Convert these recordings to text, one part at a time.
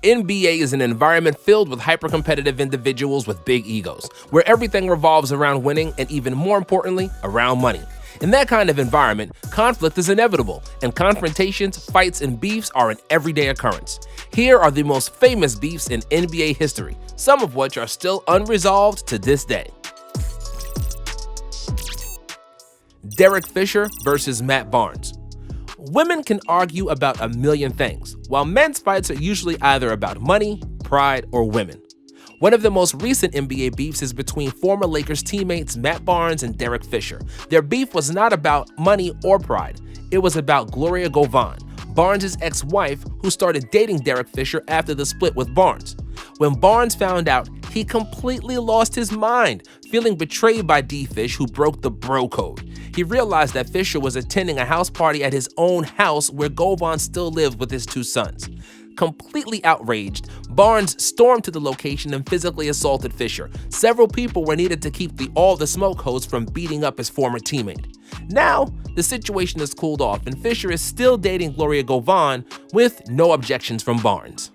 NBA is an environment filled with hyper-competitive individuals with big egos, where everything revolves around winning and, even more importantly, around money. In that kind of environment, conflict is inevitable, and confrontations, fights, and beefs are an everyday occurrence. Here are the most famous beefs in NBA history, some of which are still unresolved to this day. Derek Fisher versus Matt Barnes. Women can argue about a million things, while men's fights are usually either about money, pride, or women. One of the most recent NBA beefs is between former Lakers teammates Matt Barnes and Derek Fisher. Their beef was not about money or pride. It was about Gloria Govan, Barnes' ex-wife, who started dating Derek Fisher after the split with Barnes. When Barnes found out, he completely lost his mind, feeling betrayed by D-Fish, who broke the bro code. He realized that Fisher was attending a house party at his own house where Govan still lived with his two sons. Completely outraged, Barnes stormed to the location and physically assaulted Fisher. Several people were needed to keep all the smoke hose from beating up his former teammate. Now, the situation has cooled off and Fisher is still dating Gloria Govan with no objections from Barnes.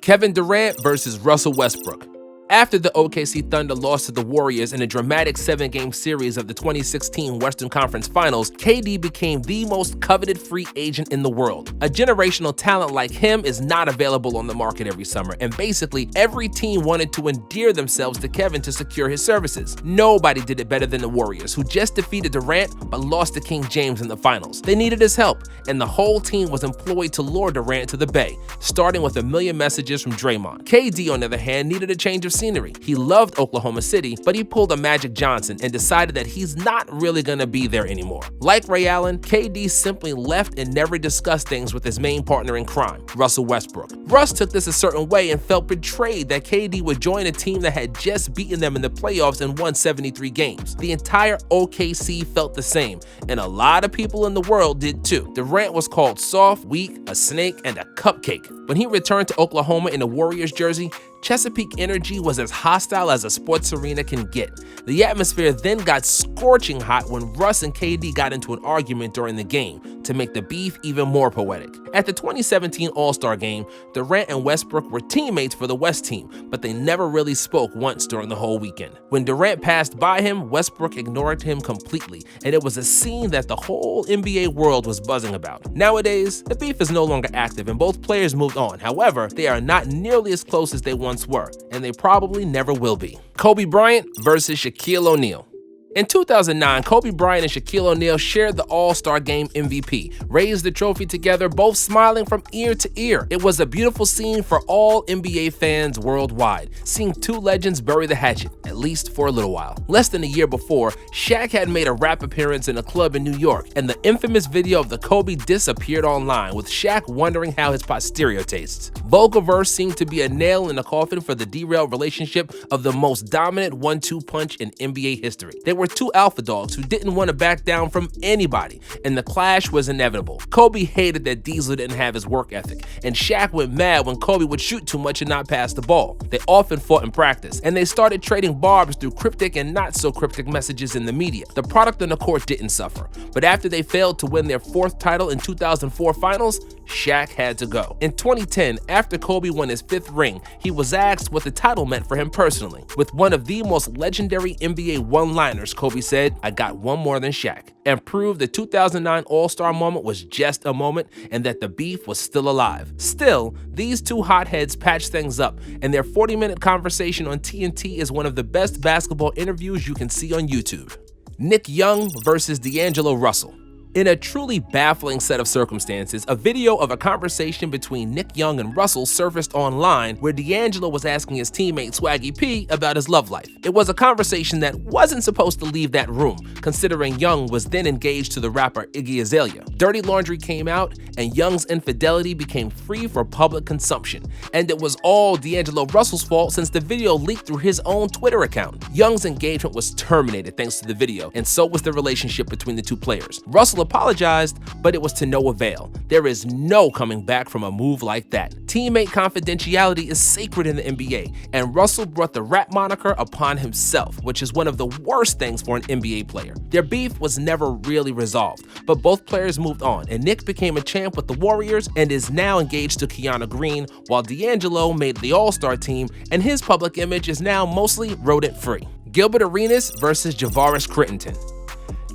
Kevin Durant versus Russell Westbrook. After the OKC Thunder lost to the Warriors in a dramatic 7-game series of the 2016 Western Conference Finals, KD became the most coveted free agent in the world. A generational talent like him is not available on the market every summer, and basically every team wanted to endear themselves to Kevin to secure his services. Nobody did it better than the Warriors, who just defeated Durant but lost to King James in the finals. They needed his help, and the whole team was employed to lure Durant to the Bay, starting with a million messages from Draymond. KD, on the other hand, needed a change of scenery. He loved Oklahoma City, but he pulled a Magic Johnson and decided that he's not really gonna be there anymore. Like Ray Allen, KD simply left and never discussed things with his main partner in crime, Russell Westbrook. Russ took this a certain way and felt betrayed that KD would join a team that had just beaten them in the playoffs and won 73 games. The entire OKC felt the same, and a lot of people in the world did too. Durant was called soft, weak, a snake, and a cupcake. When he returned to Oklahoma in a Warriors jersey, Chesapeake energy was as hostile as a sports arena can get. The atmosphere then got scorching hot when Russ and KD got into an argument during the game to make the beef even more poetic. At the 2017 All-Star Game, Durant and Westbrook were teammates for the West team, but they never really spoke once during the whole weekend. When Durant passed by him, Westbrook ignored him completely, and it was a scene that the whole NBA world was buzzing about. Nowadays, the beef is no longer active and both players moved on. However, they are not nearly as close as they once were, and they probably never will be. Kobe Bryant versus Shaquille O'Neal. In 2009, Kobe Bryant and Shaquille O'Neal shared the All-Star Game MVP, raised the trophy together, both smiling from ear to ear. It was a beautiful scene for all NBA fans worldwide, seeing two legends bury the hatchet, at least for a little while. Less than a year before, Shaq had made a rap appearance in a club in New York, and the infamous video of the Kobe diss appeared online, with Shaq wondering how his posterior tastes. Vocal verse seemed to be a nail in the coffin for the derailed relationship of the most dominant 1-2 punch in NBA history. They were two alpha dogs who didn't want to back down from anybody, and the clash was inevitable. Kobe hated that Diesel didn't have his work ethic, and Shaq went mad when Kobe would shoot too much and not pass the ball. They often fought in practice, and they started trading barbs through cryptic and not so cryptic messages in the media. The product on the court didn't suffer, but after they failed to win their fourth title in 2004 finals, Shaq had to go. In 2010, after Kobe won his fifth ring, he was asked what the title meant for him personally. With one of the most legendary NBA one-liners, Kobe said, "I got one more than Shaq," and proved the 2009 All-Star moment was just a moment and that the beef was still alive. Still, these two hotheads patched things up, and their 40-minute conversation on TNT is one of the best basketball interviews you can see on YouTube. Nick Young versus D'Angelo Russell. In a truly baffling set of circumstances, a video of a conversation between Nick Young and Russell surfaced online where D'Angelo was asking his teammate Swaggy P about his love life. It was a conversation that wasn't supposed to leave that room, considering Young was then engaged to the rapper Iggy Azalea. Dirty laundry came out, and Young's infidelity became free for public consumption. And it was all D'Angelo Russell's fault since the video leaked through his own Twitter account. Young's engagement was terminated thanks to the video, and so was the relationship between the two players. Russell Russell apologized, but it was to no avail. There is no coming back from a move like that. Teammate confidentiality is sacred in the NBA, and Russell brought the rap moniker upon himself, which is one of the worst things for an NBA player. Their beef was never really resolved, but both players moved on, and Nick became a champ with the Warriors and is now engaged to Kiana Green, while D'Angelo made the All-Star team, and his public image is now mostly rodent-free. Gilbert Arenas versus Javaris Crittenton.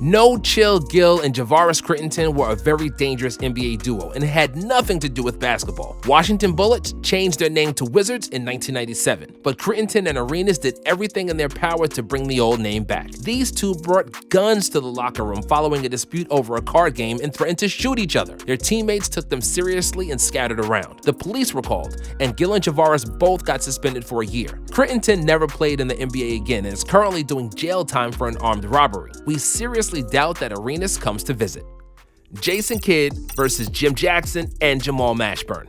No Chill Gil and Javaris Crittenton were a very dangerous NBA duo and had nothing to do with basketball. Washington Bullets changed their name to Wizards in 1997, but Crittenton and Arenas did everything in their power to bring the old name back. These two brought guns to the locker room following a dispute over a card game and threatened to shoot each other. Their teammates took them seriously and scattered around. The police were called, and Gil and Javaris both got suspended for a year. Crittenton never played in the NBA again and is currently doing jail time for an armed robbery. We seriously doubt that Arenas comes to visit. Jason Kidd versus Jim Jackson and Jamal Mashburn.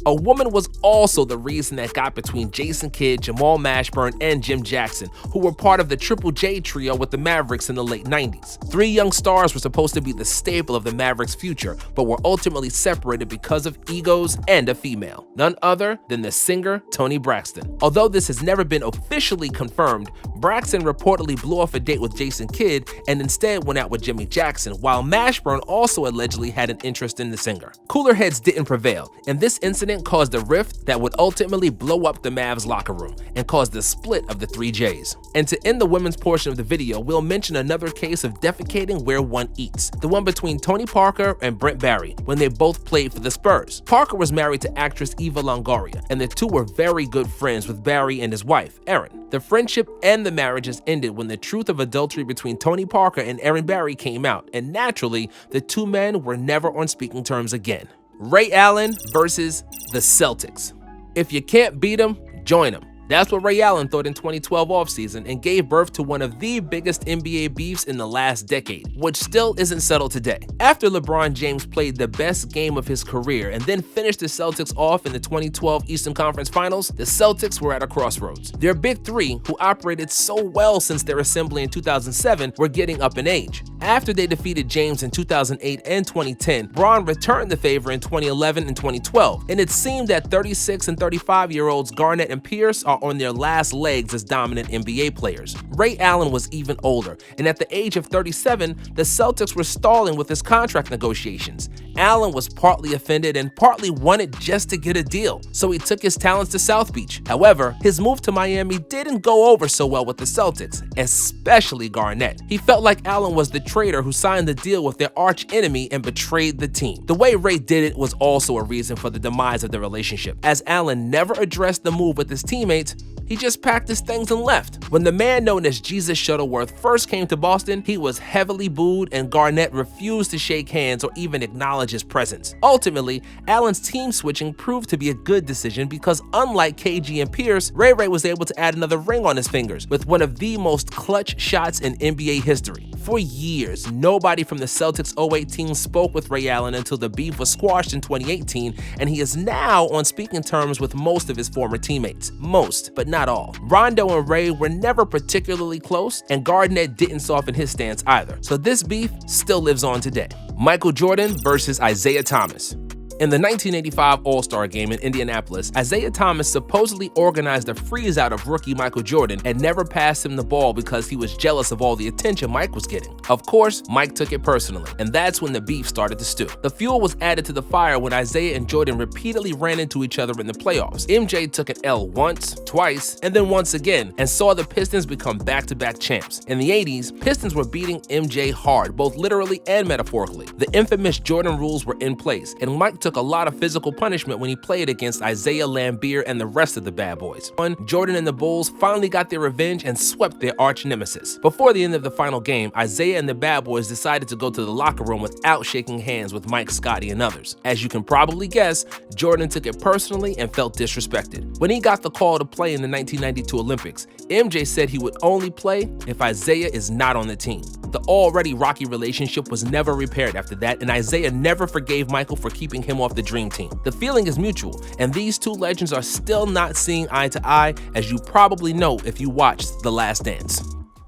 A woman was also the reason that got between Jason Kidd, Jamal Mashburn, and Jim Jackson, who were part of the Triple J trio with the Mavericks in the late 90s. Three young stars were supposed to be the staple of the Mavericks' future, but were ultimately separated because of egos and a female, none other than the singer Toni Braxton. Although this has never been officially confirmed, Braxton reportedly blew off a date with Jason Kidd and instead went out with Jimmy Jackson, while Mashburn also allegedly had an interest in the singer. Cooler heads didn't prevail, and this incident caused a rift that would ultimately blow up the Mavs locker room and cause the split of the three J's. And to end the women's portion of the video, we'll mention another case of defecating where one eats, the one between Tony Parker and Brent Barry when they both played for the Spurs. Parker was married to actress Eva Longoria, and the two were very good friends with Barry and his wife, Erin. The friendship and the marriages ended when the truth of adultery between Tony Parker and Erin Barry came out, and naturally, the two men were never on speaking terms again. Ray Allen versus the Celtics. If you can't beat them, join them. That's what Ray Allen thought in 2012 offseason and gave birth to one of the biggest NBA beefs in the last decade, which still isn't settled today. After LeBron James played the best game of his career and then finished the Celtics off in the 2012 Eastern Conference Finals, the Celtics were at a crossroads. Their big three, who operated so well since their assembly in 2007, were getting up in age. After they defeated James in 2008 and 2010, Bron returned the favor in 2011 and 2012, and it seemed that 36 and 35-year-olds Garnett and Pierce are on their last legs as dominant NBA players. Ray Allen was even older, and at the age of 37, the Celtics were stalling with his contract negotiations. Allen was partly offended and partly wanted just to get a deal, so he took his talents to South Beach. However, his move to Miami didn't go over so well with the Celtics, especially Garnett. He felt like Allen was the traitor who signed the deal with their arch enemy and betrayed the team. The way Ray did it was also a reason for the demise of the relationship, as Allen never addressed the move with his teammates. He just packed his things and left. When the man known as Jesus Shuttleworth first came to Boston, he was heavily booed and Garnett refused to shake hands or even acknowledge his presence. Ultimately, Allen's team switching proved to be a good decision because unlike KG and Pierce, Ray was able to add another ring on his fingers with one of the most clutch shots in NBA history. For years, nobody from the Celtics 08 team spoke with Ray Allen until the beef was squashed in 2018, and he is now on speaking terms with most of his former teammates. Most, but not all. Rondo and Ray were never particularly close, and Garnett didn't soften his stance either. So this beef still lives on today. Michael Jordan versus Isaiah Thomas. In the 1985 All-Star Game in Indianapolis, Isaiah Thomas supposedly organized a freeze-out of rookie Michael Jordan and never passed him the ball because he was jealous of all the attention Mike was getting. Of course, Mike took it personally, and that's when the beef started to stew. The fuel was added to the fire when Isaiah and Jordan repeatedly ran into each other in the playoffs. MJ took an L once, twice, and then once again, and saw the Pistons become back-to-back champs. In the 80s, Pistons were beating MJ hard, both literally and metaphorically. The infamous Jordan rules were in place, and Mike took a lot of physical punishment when he played against Isaiah Lambeer and the rest of the bad boys. Jordan and the Bulls finally got their revenge and swept their arch nemesis. Before the end of the final game, Isaiah and the bad boys decided to go to the locker room without shaking hands with Mike, Scotty, and others. As you can probably guess, Jordan took it personally and felt disrespected. When he got the call to play in the 1992 Olympics, MJ said he would only play if Isaiah is not on the team. The already rocky relationship was never repaired after that, and Isaiah never forgave Michael for keeping him off the dream team. The feeling is mutual, and these two legends are still not seeing eye to eye, as you probably know if you watched The Last Dance.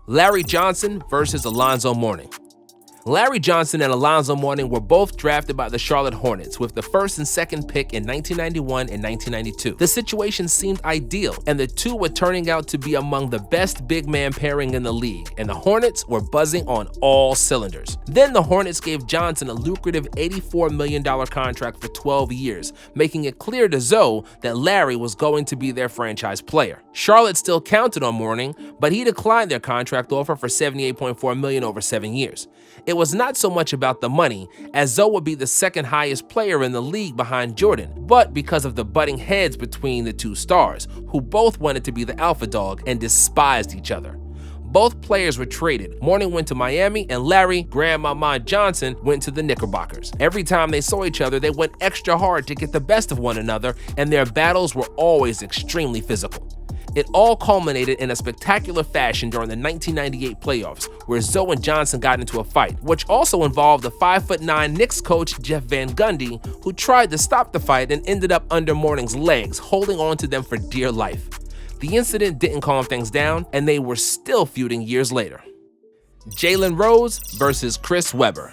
Larry Johnson versus Alonzo Mourning. Larry Johnson and Alonzo Mourning were both drafted by the Charlotte Hornets with the first and second pick in 1991 and 1992. The situation seemed ideal, and the two were turning out to be among the best big man pairing in the league, and the Hornets were buzzing on all cylinders. Then the Hornets gave Johnson a lucrative $84 million contract for 12 years, making it clear to Zoe that Larry was going to be their franchise player. Charlotte still counted on Mourning, but he declined their contract offer for $78.4 million over 7 years. It was not so much about the money, as Zoe would be the second highest player in the league behind Jordan, but because of the butting heads between the two stars, who both wanted to be the alpha dog and despised each other. Both players were traded. Mourning went to Miami, and Larry Grandmama Johnson went to the Knickerbockers. Every time they saw each other, they went extra hard to get the best of one another, and their battles were always extremely physical. It all culminated in a spectacular fashion during the 1998 playoffs, where Zoe and Johnson got into a fight, which also involved the 5'9" Knicks coach Jeff Van Gundy, who tried to stop the fight and ended up under Mourning's legs, holding on to them for dear life. The incident didn't calm things down, and they were still feuding years later. Jalen Rose versus Chris Webber.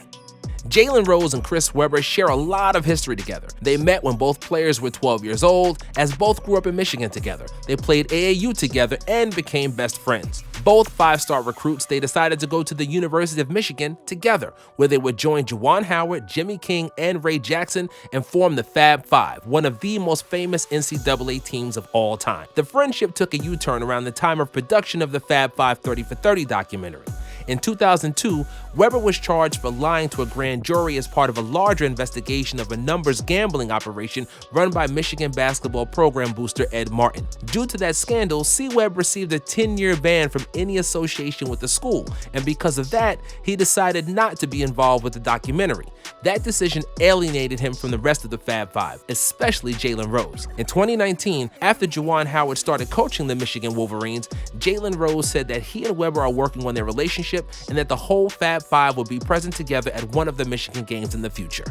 Jalen Rose and Chris Webber share a lot of history together. They met when both players were 12 years old, as both grew up in Michigan together. They played AAU together and became best friends. Both five-star recruits, they decided to go to the University of Michigan together, where they would join Juwan Howard, Jimmy King, and Ray Jackson and form the Fab Five, one of the most famous NCAA teams of all time. The friendship took a U-turn around the time of production of the Fab Five 30 for 30 documentary. In 2002, Webber was charged for lying to a grand jury as part of a larger investigation of a numbers gambling operation run by Michigan basketball program booster Ed Martin. Due to that scandal, C-Webb received a 10-year ban from any association with the school, and because of that, he decided not to be involved with the documentary. That decision alienated him from the rest of the Fab Five, especially Jalen Rose. In 2019, after Juwan Howard started coaching the Michigan Wolverines, Jalen Rose said that he and Webber are working on their relationship and that the whole Fab Five will be present together at one of the Michigan games in the future.